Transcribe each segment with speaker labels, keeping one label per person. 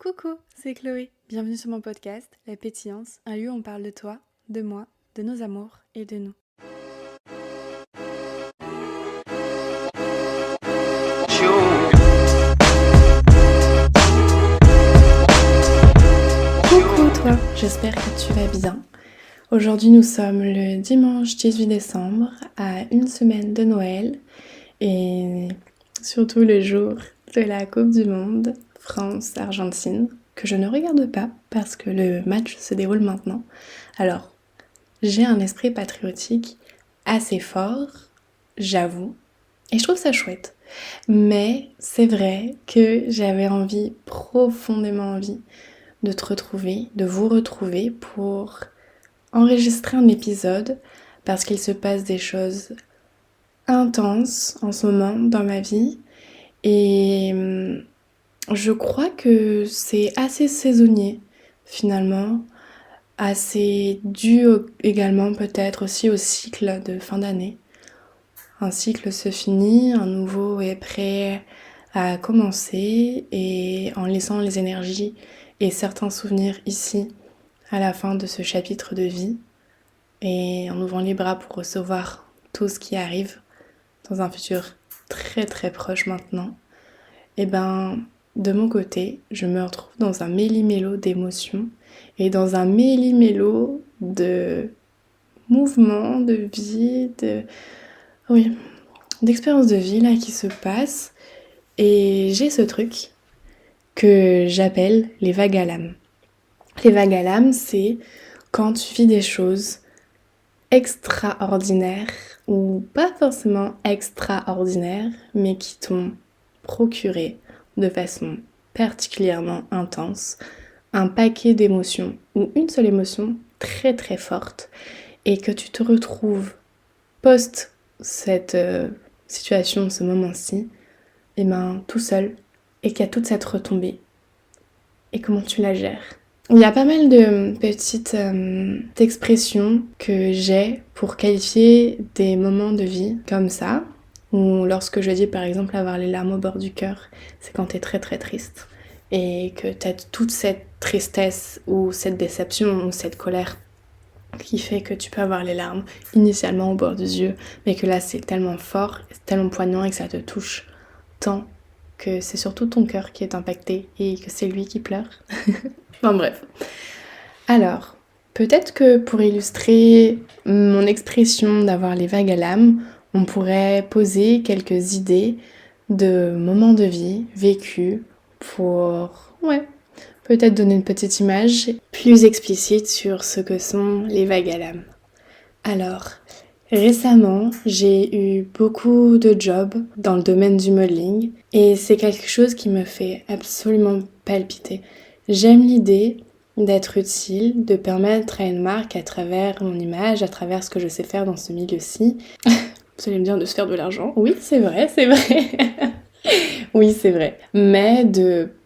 Speaker 1: Coucou, c'est Chloé. Bienvenue sur mon podcast, La Pétillance, un lieu où on parle de toi, de moi, de nos amours et de nous. Coucou toi, j'espère que tu vas bien. Aujourd'hui nous sommes le dimanche 18 décembre, à une semaine de Noël et surtout le jour de la Coupe du Monde France-Argentine, que je ne regarde pas parce que le match se déroule maintenant. Alors, j'ai un esprit patriotique assez fort, j'avoue, et je trouve ça chouette. Mais c'est vrai que j'avais envie, profondément envie, de te retrouver, de vous retrouver pour enregistrer un épisode parce qu'il se passe des choses intenses en ce moment dans ma vie et je crois que c'est assez saisonnier finalement, assez dû également peut-être aussi au cycle de fin d'année. Un cycle se finit, un nouveau est prêt à commencer et en laissant les énergies et certains souvenirs ici à la fin de ce chapitre de vie et en ouvrant les bras pour recevoir tout ce qui arrive dans un futur très très proche maintenant, et de mon côté, je me retrouve dans un méli-mélo d'émotions et dans un méli-mélo de mouvements, de vie, d'expériences de vie là qui se passent. Et j'ai ce truc que j'appelle les vagues à l'âme. Les vagues à l'âme, c'est quand tu vis des choses extraordinaires ou pas forcément extraordinaires, mais qui t'ont procuré de façon particulièrement intense un paquet d'émotions ou une seule émotion très très forte et que tu te retrouves post cette situation, ce moment-ci, tout seul et qu'il y a toute cette retombée. Et comment tu la gères ? Il y a pas mal de petites expressions que j'ai pour qualifier des moments de vie comme ça, ou lorsque je dis par exemple avoir les larmes au bord du cœur, c'est quand t'es très très triste et que t'as toute cette tristesse ou cette déception ou cette colère qui fait que tu peux avoir les larmes initialement au bord des yeux, mais que là c'est tellement fort, c'est tellement poignant et que ça te touche tant que c'est surtout ton cœur qui est impacté et que c'est lui qui pleure. Enfin bref. Alors, peut-être que pour illustrer mon expression d'avoir les vagues à l'âme, on pourrait poser quelques idées de moments de vie vécus pour, peut-être donner une petite image plus explicite sur ce que sont les vagues à l'âme. Alors, récemment, j'ai eu beaucoup de jobs dans le domaine du modeling et c'est quelque chose qui me fait absolument palpiter. J'aime l'idée d'être utile, de permettre à une marque à travers mon image, à travers ce que je sais faire dans ce milieu-ci. Vous allez me dire de se faire de l'argent. Oui, c'est vrai. Oui, c'est vrai. Mais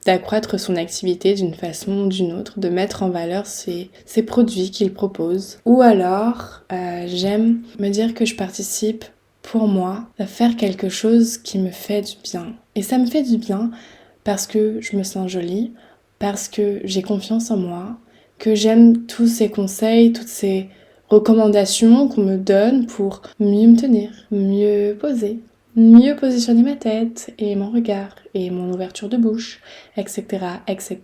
Speaker 1: d'accroître son activité d'une façon ou d'une autre, de mettre en valeur ses produits qu'il propose. Ou alors, j'aime me dire que je participe pour moi à faire quelque chose qui me fait du bien. Et ça me fait du bien parce que je me sens jolie, parce que j'ai confiance en moi, que j'aime tous ces conseils, toutes ces recommandations qu'on me donne pour mieux me tenir, mieux poser, mieux positionner ma tête et mon regard et mon ouverture de bouche, etc., etc.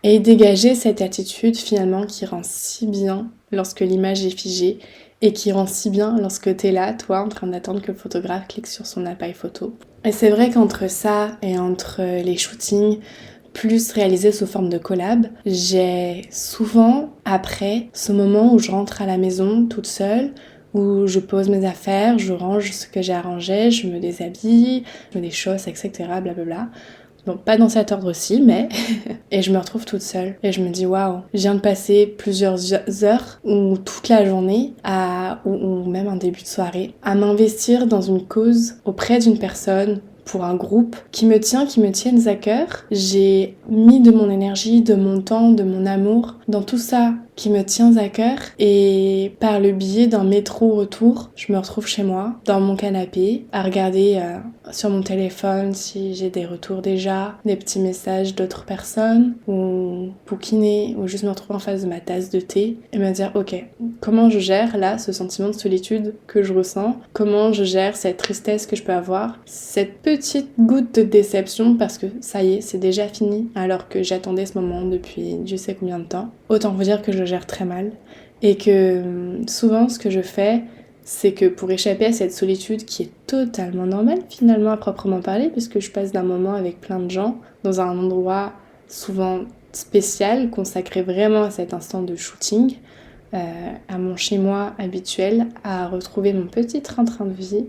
Speaker 1: Et dégager cette attitude finalement qui rend si bien lorsque l'image est figée et qui rend si bien lorsque t'es là, toi, en train d'attendre que le photographe clique sur son appareil photo. Et c'est vrai qu'entre ça et entre les shootings plus réalisés sous forme de collab, j'ai souvent, après ce moment où je rentre à la maison toute seule, où je pose mes affaires, je range ce que j'ai à ranger, je me déshabille, je mets des choses, etc. blablabla. Bon, pas dans cet ordre-ci, mais... et je me retrouve toute seule. Et je me dis, waouh, je viens de passer plusieurs heures, ou toute la journée, ou même un début de soirée, à m'investir dans une cause auprès d'une personne, pour un groupe qui me tiennent à cœur. J'ai mis de mon énergie, de mon temps, de mon amour dans tout ça qui me tient à cœur et par le biais d'un métro retour, je me retrouve chez moi, dans mon canapé, à regarder sur mon téléphone si j'ai des retours déjà, des petits messages d'autres personnes ou bouquiner ou juste me retrouver en face de ma tasse de thé et me dire ok, comment je gère là ce sentiment de solitude que je ressens, comment je gère cette tristesse que je peux avoir, cette petite goutte de déception parce que ça y est, c'est déjà fini alors que j'attendais ce moment depuis je sais combien de temps. Autant vous dire que je gère très mal et que souvent ce que je fais, c'est que pour échapper à cette solitude qui est totalement normale finalement à proprement parler, puisque je passe d'un moment avec plein de gens dans un endroit souvent spécial, consacré vraiment à cet instant de shooting, à mon chez-moi habituel, à retrouver mon petit train-train de vie,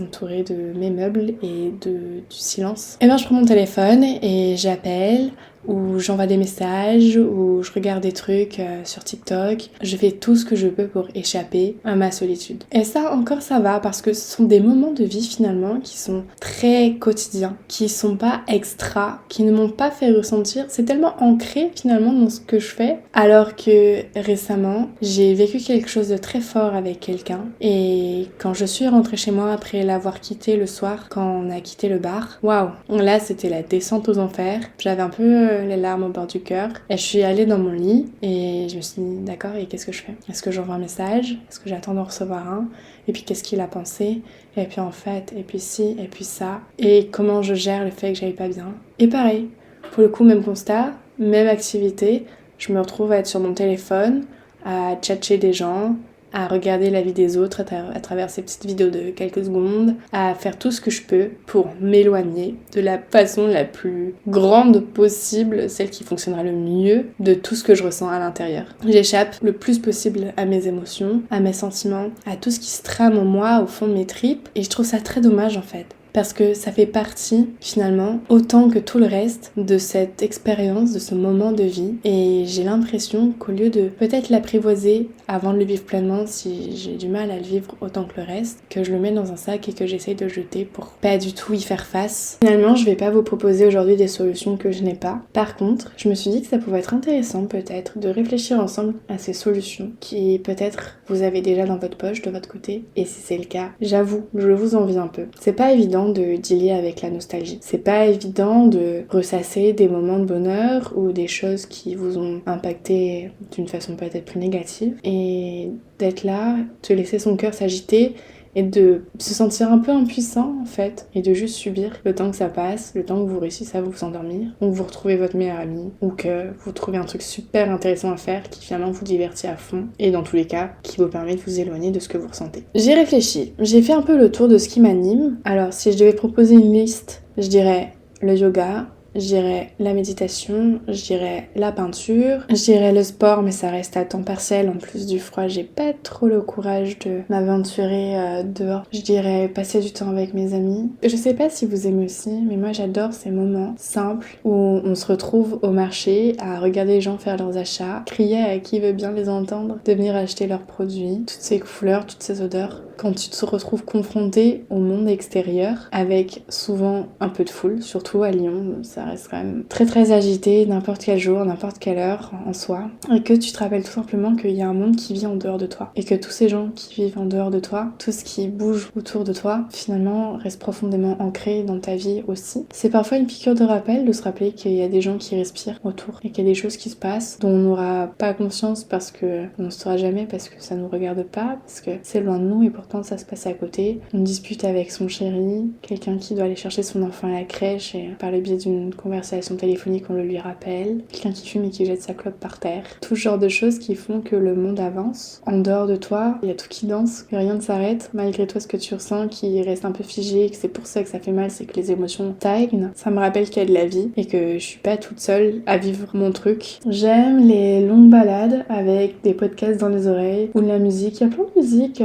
Speaker 1: entouré de mes meubles et du silence. Et bien je prends mon téléphone et j'appelle, ou j'envoie des messages, ou je regarde des trucs sur TikTok. Je fais tout ce que je peux pour échapper à ma solitude. Et ça encore ça va parce que ce sont des moments de vie finalement qui sont très quotidiens, qui sont pas extra, qui ne m'ont pas fait ressentir. C'est tellement ancré finalement dans ce que je fais. Alors que récemment, j'ai vécu quelque chose de très fort avec quelqu'un. Et quand je suis rentrée chez moi après l'avoir quitté le soir, quand on a quitté le bar, waouh, là c'était la descente aux enfers. J'avais un peu les larmes au bord du cœur. Et je suis allée dans mon lit et je me suis dit d'accord, et qu'est-ce que je fais? Est-ce que j'envoie un message? Est-ce que j'attends d'en recevoir un? Et puis qu'est-ce qu'il a pensé? Et puis en fait, et puis ci, et puis ça. Et comment je gère le fait que j'aille pas bien? Et pareil, pour le coup, même constat, même activité. Je me retrouve à être sur mon téléphone, à tchatcher des gens, à regarder la vie des autres à travers ces petites vidéos de quelques secondes, à faire tout ce que je peux pour m'éloigner de la façon la plus grande possible, celle qui fonctionnera le mieux de tout ce que je ressens à l'intérieur. J'échappe le plus possible à mes émotions, à mes sentiments, à tout ce qui se trame en moi, au fond de mes tripes, et je trouve ça très dommage en fait. Parce que ça fait partie, finalement, autant que tout le reste, de cette expérience, de ce moment de vie. Et j'ai l'impression qu'au lieu de peut-être l'apprivoiser avant de le vivre pleinement, si j'ai du mal à le vivre autant que le reste, que je le mets dans un sac et que j'essaye de jeter pour pas du tout y faire face. Finalement, je vais pas vous proposer aujourd'hui des solutions que je n'ai pas. Par contre, je me suis dit que ça pouvait être intéressant peut-être de réfléchir ensemble à ces solutions qui peut-être vous avez déjà dans votre poche de votre côté. Et si c'est le cas, j'avoue, je vous envie un peu. C'est pas évident de dealer avec la nostalgie. C'est pas évident de ressasser des moments de bonheur ou des choses qui vous ont impacté d'une façon peut-être plus négative et d'être là, de laisser son cœur s'agiter et de se sentir un peu impuissant en fait et de juste subir le temps que ça passe, le temps que vous réussissez à vous endormir ou que vous retrouvez votre meilleur ami ou que vous trouvez un truc super intéressant à faire qui finalement vous divertit à fond et dans tous les cas qui vous permet de vous éloigner de ce que vous ressentez. J'ai réfléchi, j'ai fait un peu le tour de ce qui m'anime. Alors si je devais proposer une liste, je dirais le yoga, je dirais la méditation, je dirais la peinture, je dirais le sport, mais ça reste à temps partiel. En plus du froid, j'ai pas trop le courage de m'aventurer dehors. Je dirais passer du temps avec mes amis. Je sais pas si vous aimez aussi, mais moi j'adore ces moments simples où on se retrouve au marché à regarder les gens faire leurs achats, crier à qui veut bien les entendre, de venir acheter leurs produits, toutes ces couleurs, toutes ces odeurs. Quand tu te retrouves confronté au monde extérieur, avec souvent un peu de foule, surtout à Lyon, ça reste quand même très très agité, n'importe quel jour, n'importe quelle heure en soi, et que tu te rappelles tout simplement qu'il y a un monde qui vit en dehors de toi, et que tous ces gens qui vivent en dehors de toi, tout ce qui bouge autour de toi, finalement reste profondément ancré dans ta vie aussi. C'est parfois une piqûre de rappel de se rappeler qu'il y a des gens qui respirent autour, et qu'il y a des choses qui se passent dont on n'aura pas conscience parce que on ne saura jamais, parce que ça nous regarde pas, parce que c'est loin de nous, et pourtant ça se passe à côté. On dispute avec son chéri, quelqu'un qui doit aller chercher son enfant à la crèche, et par le biais d'une conversation téléphonique on le lui rappelle, quelqu'un qui fume et qui jette sa clope par terre, tout ce genre de choses qui font que le monde avance. En dehors de toi, il y a tout qui danse, que rien ne s'arrête, malgré toi ce que tu ressens qui reste un peu figé, et que c'est pour ça que ça fait mal, c'est que les émotions stagnent. Ça me rappelle qu'il y a de la vie et que je suis pas toute seule à vivre mon truc. J'aime les longues balades avec des podcasts dans les oreilles ou de la musique. Il y a plein de musiques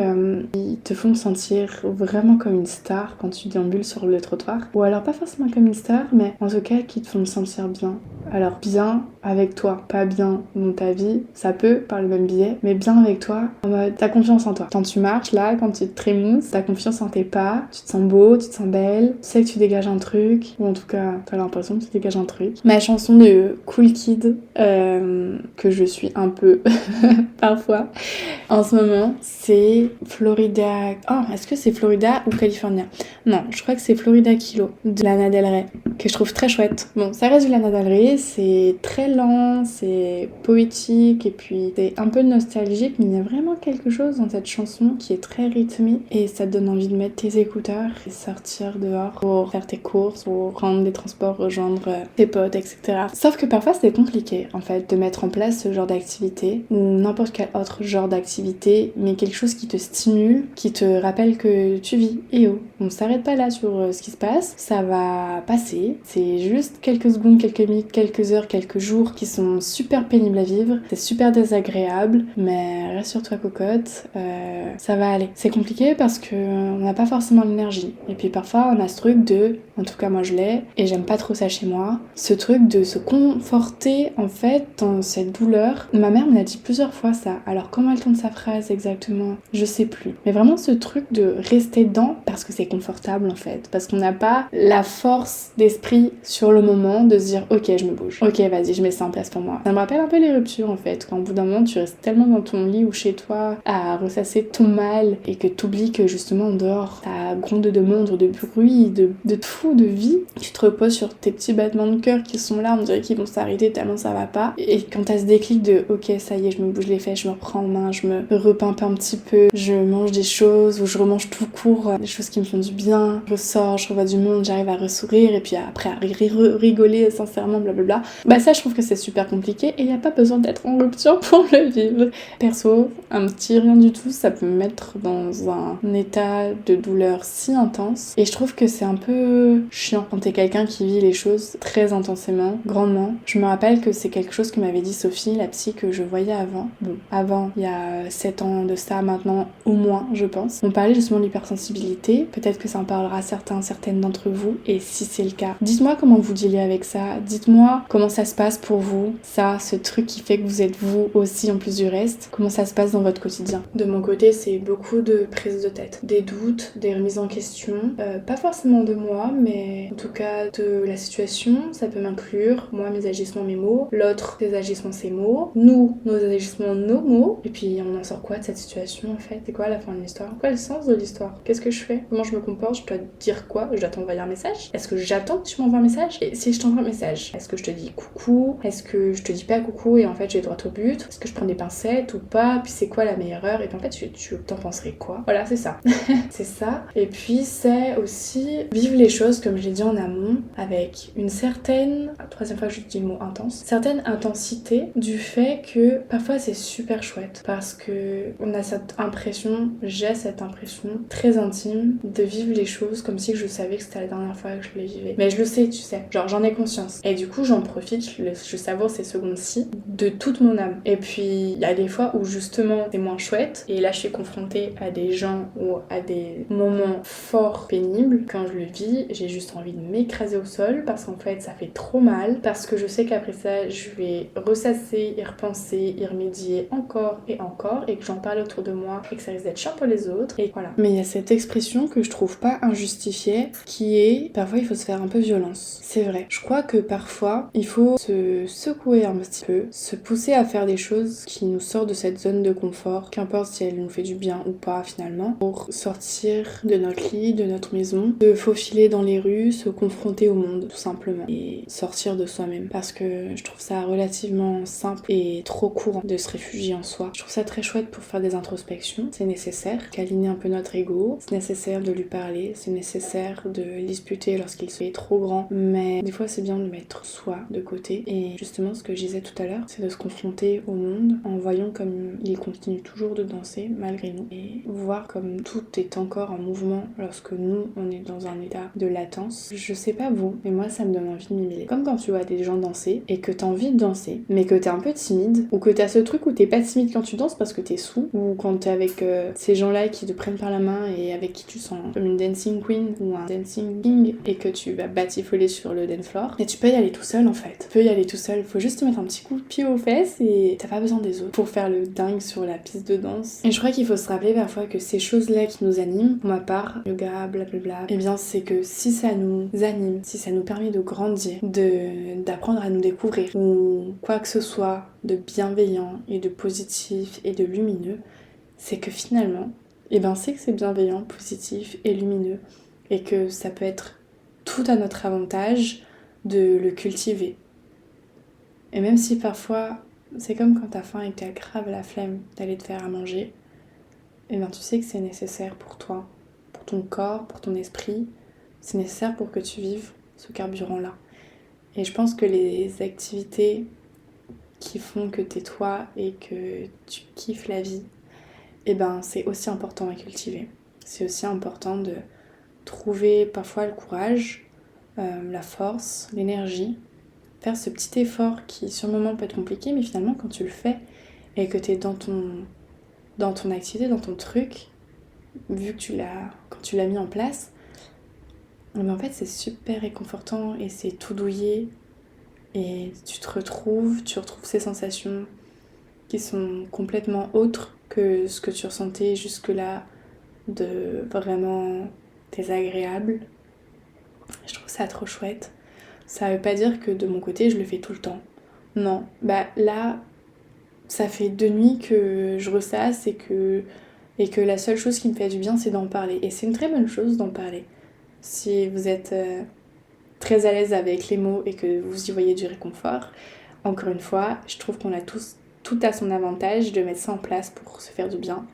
Speaker 1: qui te font te sentir vraiment comme une star quand tu déambules sur le trottoir, ou alors pas forcément comme une star, mais en tout cas qui te font te sentir bien. Alors bien avec toi, pas bien dans ta vie, ça peut par le même biais, mais bien avec toi, en mode t'as confiance en toi. Quand tu marches là, quand tu te trémousses, t'as confiance en tes pas, tu te sens beau, tu te sens belle, tu sais que tu dégages un truc, ou en tout cas t'as l'impression que tu dégages un truc. Ma chanson de Cool Kid, que je suis un peu parfois, en ce moment, c'est Florida... Oh, est-ce que c'est Florida ou California? Non, je crois que c'est Florida Kilo de Lana Del Rey, que je trouve très chouette. Bon, ça reste du Lana Del Rey, c'est très lent, c'est poétique, et puis c'est un peu nostalgique, mais il y a vraiment quelque chose dans cette chanson qui est très rythmée, et ça te donne envie de mettre tes écouteurs et sortir dehors pour faire tes courses, pour prendre des transports, rejoindre tes potes, etc. Sauf que parfois c'est compliqué, en fait, de mettre en place ce genre d'activité, ou n'importe quel autre genre d'activité, mais quelque chose qui te stimule, qui te rappelle que tu vis. Et oh, on s'arrête pas là sur ce qui se passe, ça va passer, c'est juste quelques secondes, quelques minutes, quelques heures, quelques jours qui sont super pénibles à vivre, c'est super désagréable, mais rassure-toi cocotte, ça va aller. C'est compliqué parce que on n'a pas forcément l'énergie, et puis parfois on a ce truc de, en tout cas moi je l'ai, et j'aime pas trop ça chez moi, ce truc de se conforter en fait dans cette douleur. Ma mère me l'a dit plusieurs fois ça, alors comment elle tourne sa phrase exactement, je sais plus. Mais vraiment ce truc de rester dedans parce que c'est confortable en fait, parce qu'on n'a pas la force d'esprit sur le moment de se dire ok je me bouge, ok vas-y je mets ça en place pour moi. Ça me rappelle un peu les ruptures en fait, quand au bout d'un moment tu restes tellement dans ton lit ou chez toi à ressasser ton mal et que t'oublies que justement en dehors t'as gronde de monde, de bruit, de fou, de vie, tu te reposes sur tes petits battements de cœur qui sont là, on dirait qu'ils vont s'arrêter tellement ça va pas, et quand t'as ce déclic de ok ça y est je me bouge les fesses, je me reprends en main, je me repimpe un petit peu, je mange des choses ou je remange tout court, des choses qui me font du bien, je ressors, je revois du monde, j'arrive à ressourire et puis après à rigoler sincèrement blablabla, bah ça je trouve que c'est super compliqué et y a pas besoin d'être en rupture pour le vivre. Perso, un petit rien du tout ça peut me mettre dans un état de douleur si intense, et je trouve que c'est un peu chiant quand t'es quelqu'un qui vit les choses très intensément, grandement. Je me rappelle que c'est quelque chose que m'avait dit Sophie, la psy que je voyais avant. Bon, avant, il y a 7 ans de ça maintenant, au moins, je pense. On parlait justement de l'hypersensibilité. Peut-être que ça en parlera à certaines d'entre vous. Et si c'est le cas, dites-moi comment vous dealez avec ça. Dites-moi comment ça se passe pour vous. Ça, ce truc qui fait que vous êtes vous aussi en plus du reste. Comment ça se passe dans votre quotidien. De mon côté, c'est beaucoup de prises de tête. Des doutes, des remises en question. Pas forcément de moi, mais en tout cas de la situation. Ça peut m'inclure, moi, mes agissements, mes mots. L'autre, ses agissements, ses mots. Nous, nos agissements, nos mots. Et puis, on en sort quoi de cette situation, en fait? C'est quoi la fin de l'histoire? Quoi le sens de l'histoire? Qu'est-ce que je fais? Comment je me comporte? Je dois te dire quoi? Je dois t'envoyer un message? Est-ce que j'attends que tu m'envoies un message? Et si je t'envoie un message, est-ce que je te dis coucou? Est-ce que je te dis pas coucou et en fait, j'ai droit au but? Est-ce que je prends des pincettes ou pas? Puis c'est quoi la meilleure heure? Et puis en fait, tu t'en penserais quoi? Voilà, c'est ça. C'est ça. Et puis, c'est aussi vivre les choses, comme je l'ai dit en amont, avec une certaine, troisième fois que je dis le mot intense, certaine intensité du fait que parfois c'est super chouette parce que on a cette impression, j'ai cette impression très intime de vivre les choses comme si je savais que c'était la dernière fois que je les vivais. Mais je le sais, tu sais, genre j'en ai conscience. Et du coup j'en profite, je savoure ces secondes-ci de toute mon âme. Et puis il y a des fois où justement c'est moins chouette et là je suis confrontée à des gens ou à des moments forts, pénibles. Quand je le vis, j'ai juste envie de m'écraser au sol parce qu'en fait ça fait trop mal, parce que je sais qu'après ça je vais ressasser, y repenser, y remédier encore et que j'en parle autour de moi et que ça risque d'être chiant pour les autres et voilà. Mais il y a cette expression que je trouve pas injustifiée qui est parfois il faut se faire un peu violence. C'est vrai. Je crois que parfois il faut se secouer un petit peu, se pousser à faire des choses qui nous sortent de cette zone de confort, qu'importe si elle nous fait du bien ou pas finalement, pour sortir de notre lit, de notre maison, se faufiler dans les rues, se confronter au monde tout simplement et sortir de soi-même, parce que je trouve ça relativement simple et trop courant de se réfugier en soi. Je trouve ça très chouette pour faire des introspections, c'est nécessaire, câliner un peu notre ego, c'est nécessaire de lui parler, c'est nécessaire de le disputer lorsqu'il se fait trop grand, mais des fois c'est bien de mettre soi de côté. Et justement ce que je disais tout à l'heure, c'est de se confronter au monde en voyant comme il continue toujours de danser malgré nous et voir comme tout est encore en mouvement lorsque nous on est dans un état de latence. Je sais pas vous, mais moi ça me donne envie de m'y mêler. Comme quand tu vois des gens danser et que t'as envie de danser, mais que t'es un peu timide, ou que t'as ce truc où t'es pas timide quand tu danses parce que t'es sous, ou quand t'es avec ces gens-là qui te prennent par la main et avec qui tu sens comme une dancing queen ou un dancing king et que tu vas batifoler sur le dance floor, et tu peux y aller tout seul en fait. Tu peux y aller tout seul, faut juste te mettre un petit coup de pied aux fesses et t'as pas besoin des autres pour faire le dingue sur la piste de danse. Et je crois qu'il faut se rappeler parfois que ces choses-là qui nous animent, pour ma part, yoga, blablabla, eh bien c'est que si ça nous anime, si ça nous permet de grandir, d'apprendre à nous découvrir, ou quoi que ce soit de bienveillant et de positif et de lumineux, c'est que finalement, eh ben c'est que c'est bienveillant, positif et lumineux et que ça peut être tout à notre avantage de le cultiver. Et même si parfois, c'est comme quand t'as faim et que t'as grave la flemme d'aller te faire à manger, eh bien tu sais que c'est nécessaire pour toi, pour ton corps, pour ton esprit, c'est nécessaire pour que tu vives ce carburant-là. Et je pense que les activités qui font que t'es toi et que tu kiffes la vie, eh ben c'est aussi important à cultiver. C'est aussi important de trouver parfois le courage, la force, l'énergie, faire ce petit effort qui sur le moment peut être compliqué, mais finalement quand tu le fais et que t'es dans ton activité, dans ton truc, vu que quand tu l'as mis en place, mais en fait c'est super réconfortant et c'est tout douillet et tu retrouves ces sensations qui sont complètement autres que ce que tu ressentais jusque-là de vraiment désagréable. Je trouve ça trop chouette. Ça veut pas dire que de mon côté je le fais tout le temps. Non, bah là ça fait 2 nuits que je ressasse et que la seule chose qui me fait du bien c'est d'en parler. Et c'est une très bonne chose d'en parler. Si vous êtes très à l'aise avec les mots et que vous y voyez du réconfort, encore une fois, je trouve qu'on a tous tout à son avantage de mettre ça en place pour se faire du bien.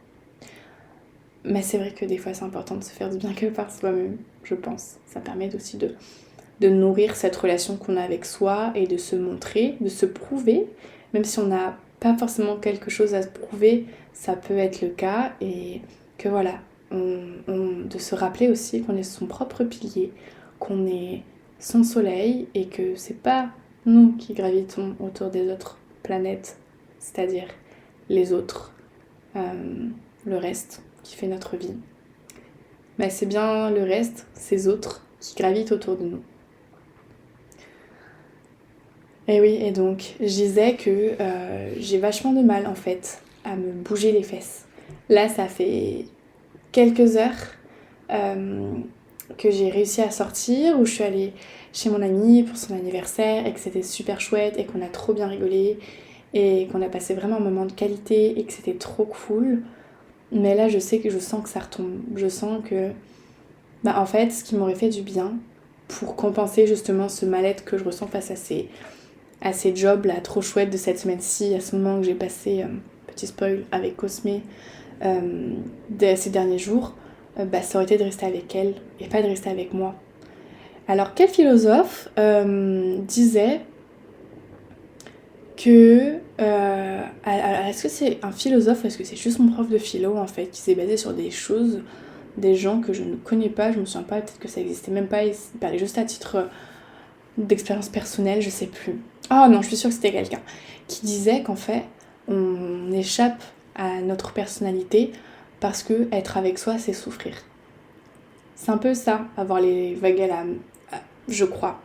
Speaker 1: Mais c'est vrai que des fois c'est important de se faire du bien que par soi-même, je pense. Ça permet aussi de nourrir cette relation qu'on a avec soi et de se montrer, de se prouver, même si on n'a pas forcément quelque chose à se prouver, ça peut être le cas et que voilà, de se rappeler aussi qu'on est son propre pilier, qu'on est son soleil et que c'est pas nous qui gravitons autour des autres planètes, c'est-à-dire les autres, le reste qui fait notre vie. Mais c'est bien le reste, ces autres, qui gravitent autour de nous. Et oui, et donc je disais que j'ai vachement de mal en fait à me bouger les fesses. Là, ça fait quelques heures que j'ai réussi à sortir, où je suis allée chez mon amie pour son anniversaire et que c'était super chouette et qu'on a trop bien rigolé et qu'on a passé vraiment un moment de qualité et que c'était trop cool. Mais là, je sens que ça retombe. Je sens que, en fait, ce qui m'aurait fait du bien pour compenser justement ce mal-être que je ressens face à ces jobs là trop chouettes de cette semaine-ci, à ce moment que j'ai passé, petit spoil, avec Cosmé ces derniers jours, ça aurait été de rester avec elle et pas de rester avec moi. Alors quel philosophe disait que... est-ce que c'est un philosophe ou est-ce que c'est juste mon prof de philo en fait qui s'est basé sur des choses, des gens que je ne connais pas, je me souviens pas, peut-être que ça existait même pas, il parlait juste à titre d'expérience personnelle, je sais plus. Ah non, je suis sûre que c'était quelqu'un qui disait qu'en fait, on échappe à notre personnalité parce que être avec soi, c'est souffrir. C'est un peu ça, avoir les vagues à l'âme, je crois,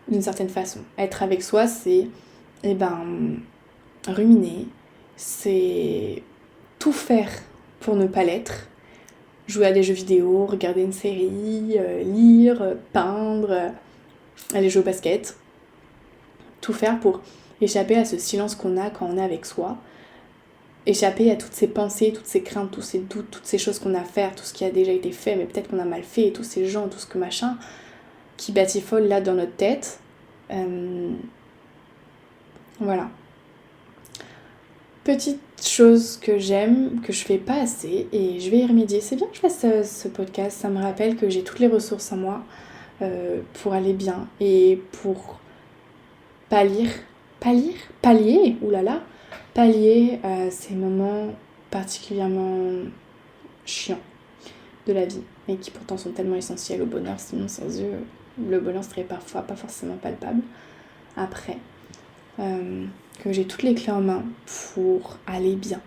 Speaker 1: d'une certaine façon. Être avec soi, c'est, ruminer, c'est tout faire pour ne pas l'être. Jouer à des jeux vidéo, regarder une série, lire, peindre, aller jouer au basket. Tout faire pour échapper à ce silence qu'on a quand on est avec soi. Échapper à toutes ces pensées, toutes ces craintes, tous ces doutes, toutes ces choses qu'on a à faire, tout ce qui a déjà été fait, mais peut-être qu'on a mal fait, tous ces gens, tout ce que machin, qui batifolent là dans notre tête. Voilà. Petite chose que j'aime, que je fais pas assez, et je vais y remédier. C'est bien que je fasse ce podcast, ça me rappelle que j'ai toutes les ressources en moi pour aller bien et pour pallier ces moments particulièrement chiants de la vie, mais qui pourtant sont tellement essentiels au bonheur, sinon sans eux, le bonheur serait parfois pas forcément palpable. Après, que j'ai toutes les clés en main pour aller bien.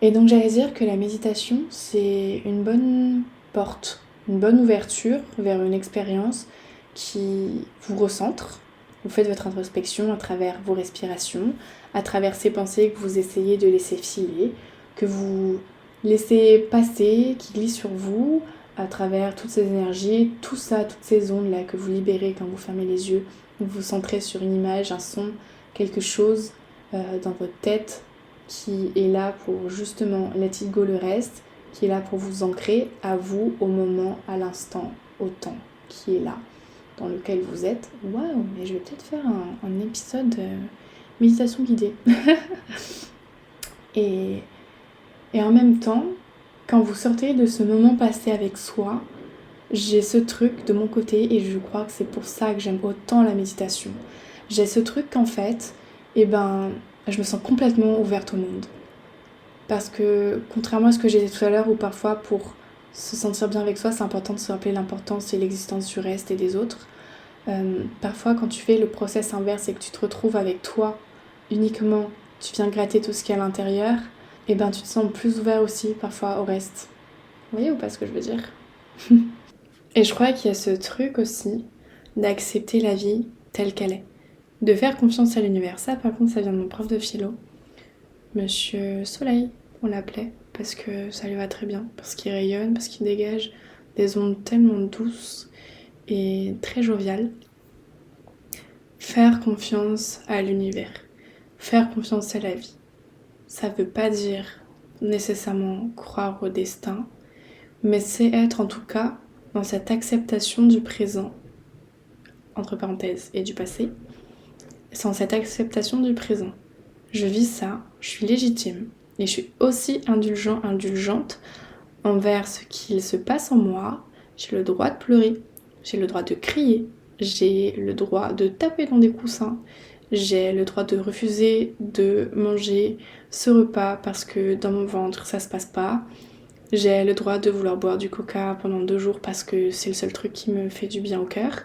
Speaker 1: Et donc j'allais dire que la méditation, c'est une bonne porte, une bonne ouverture vers une expérience qui vous recentre, Vous faites votre introspection à travers vos respirations, à travers ces pensées que vous essayez de laisser filer, que vous laissez passer, qui glissent sur vous, à travers toutes ces énergies, tout ça, toutes ces ondes-là que vous libérez quand vous fermez les yeux. Vous vous centrez sur une image, un son, quelque chose dans votre tête qui est là pour justement let it go le reste, qui est là pour vous ancrer à vous, au moment, à l'instant, au temps qui est là, dans lequel vous êtes. Waouh, mais je vais peut-être faire un épisode méditation guidée. et en même temps, quand vous sortez de ce moment passé avec soi, j'ai ce truc de mon côté et je crois que c'est pour ça que j'aime autant la méditation. J'ai ce truc qu'en fait, je me sens complètement ouverte au monde. Parce que contrairement à ce que j'ai dit tout à l'heure, où parfois pour se sentir bien avec soi, c'est important de se rappeler l'importance et l'existence du reste et des autres. Parfois quand tu fais le process inverse et que tu te retrouves avec toi uniquement, tu viens gratter tout ce qu'il y a à l'intérieur, tu te sens plus ouvert aussi parfois au reste. Vous voyez ou pas ce que je veux dire? Et je crois qu'il y a ce truc aussi d'accepter la vie telle qu'elle est. De faire confiance à l'univers. Ça par contre ça vient de mon prof de philo. Monsieur Soleil, on l'appelait, parce que ça lui va très bien, parce qu'il rayonne, parce qu'il dégage des ondes tellement douces et très joviales. Faire confiance à l'univers, faire confiance à la vie. Ça veut pas dire nécessairement croire au destin, mais c'est être en tout cas dans cette acceptation du présent, entre parenthèses, et du passé. C'est dans cette acceptation du présent. Je vis ça, je suis légitime et je suis aussi indulgente envers ce qu'il se passe en moi. J'ai le droit de pleurer, j'ai le droit de crier, j'ai le droit de taper dans des coussins, j'ai le droit de refuser de manger ce repas parce que dans mon ventre ça se passe pas. J'ai le droit de vouloir boire du coca pendant 2 jours parce que c'est le seul truc qui me fait du bien au cœur.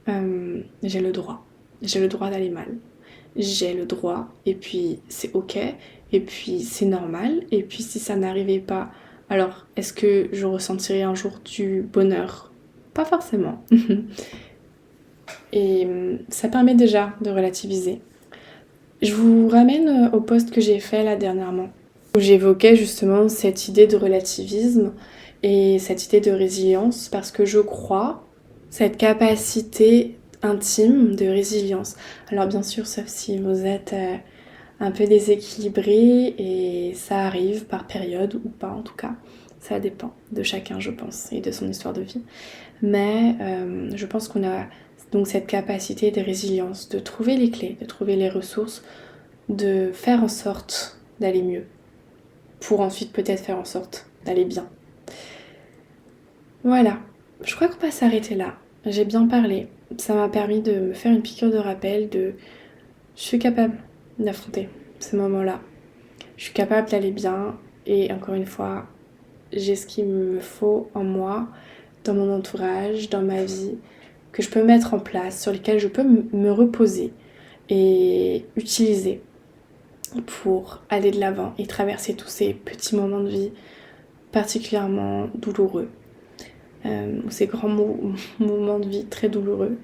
Speaker 1: J'ai le droit d'aller mal. J'ai le droit, et puis c'est ok, et puis c'est normal, et puis si ça n'arrivait pas, alors est-ce que je ressentirais un jour du bonheur? Pas forcément. Et ça permet déjà de relativiser. Je vous ramène au post que j'ai fait là dernièrement, où j'évoquais justement cette idée de relativisme et cette idée de résilience, parce que je crois cette capacité intime de résilience. Alors bien sûr, sauf si vous êtes un peu déséquilibré, et ça arrive par période ou pas en tout cas. Ça dépend de chacun, je pense, et de son histoire de vie. Mais je pense qu'on a donc cette capacité de résilience, de trouver les clés, de trouver les ressources, de faire en sorte d'aller mieux, pour ensuite peut-être faire en sorte d'aller bien. Voilà, je crois qu'on va s'arrêter là. J'ai bien parlé. Ça m'a permis de me faire une piqûre de rappel de je suis capable d'affronter ces moments-là. Je suis capable d'aller bien et encore une fois, j'ai ce qu'il me faut en moi, dans mon entourage, dans ma vie, que je peux mettre en place, sur lesquels je peux me reposer et utiliser pour aller de l'avant et traverser tous ces petits moments de vie particulièrement douloureux. Ou ces grands moments de vie très douloureux.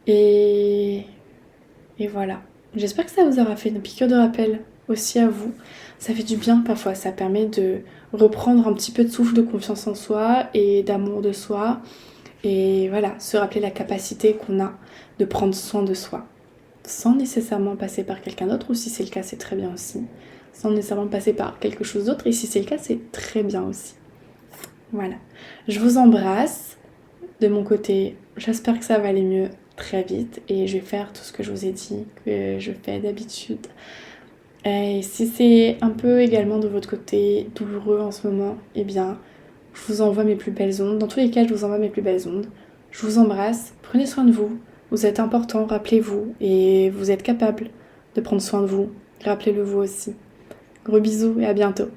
Speaker 1: Et voilà. J'espère que ça vous aura fait une piqûre de rappel aussi à vous. Ça fait du bien parfois, ça permet de reprendre un petit peu de souffle de confiance en soi et d'amour de soi. Et voilà, se rappeler la capacité qu'on a de prendre soin de soi. Sans nécessairement passer par quelqu'un d'autre, ou si c'est le cas, c'est très bien aussi. Sans nécessairement passer par quelque chose d'autre, et si c'est le cas, c'est très bien aussi. Voilà. Je vous embrasse. De mon côté, j'espère que ça va aller mieux très vite et je vais faire tout ce que je vous ai dit, que je fais d'habitude. Et si c'est un peu également de votre côté douloureux en ce moment, eh bien, je vous envoie mes plus belles ondes. Dans tous les cas, je vous envoie mes plus belles ondes. Je vous embrasse, prenez soin de vous. Vous êtes important, rappelez-vous, et vous êtes capable de prendre soin de vous. Rappelez-le vous aussi. Gros bisous et à bientôt.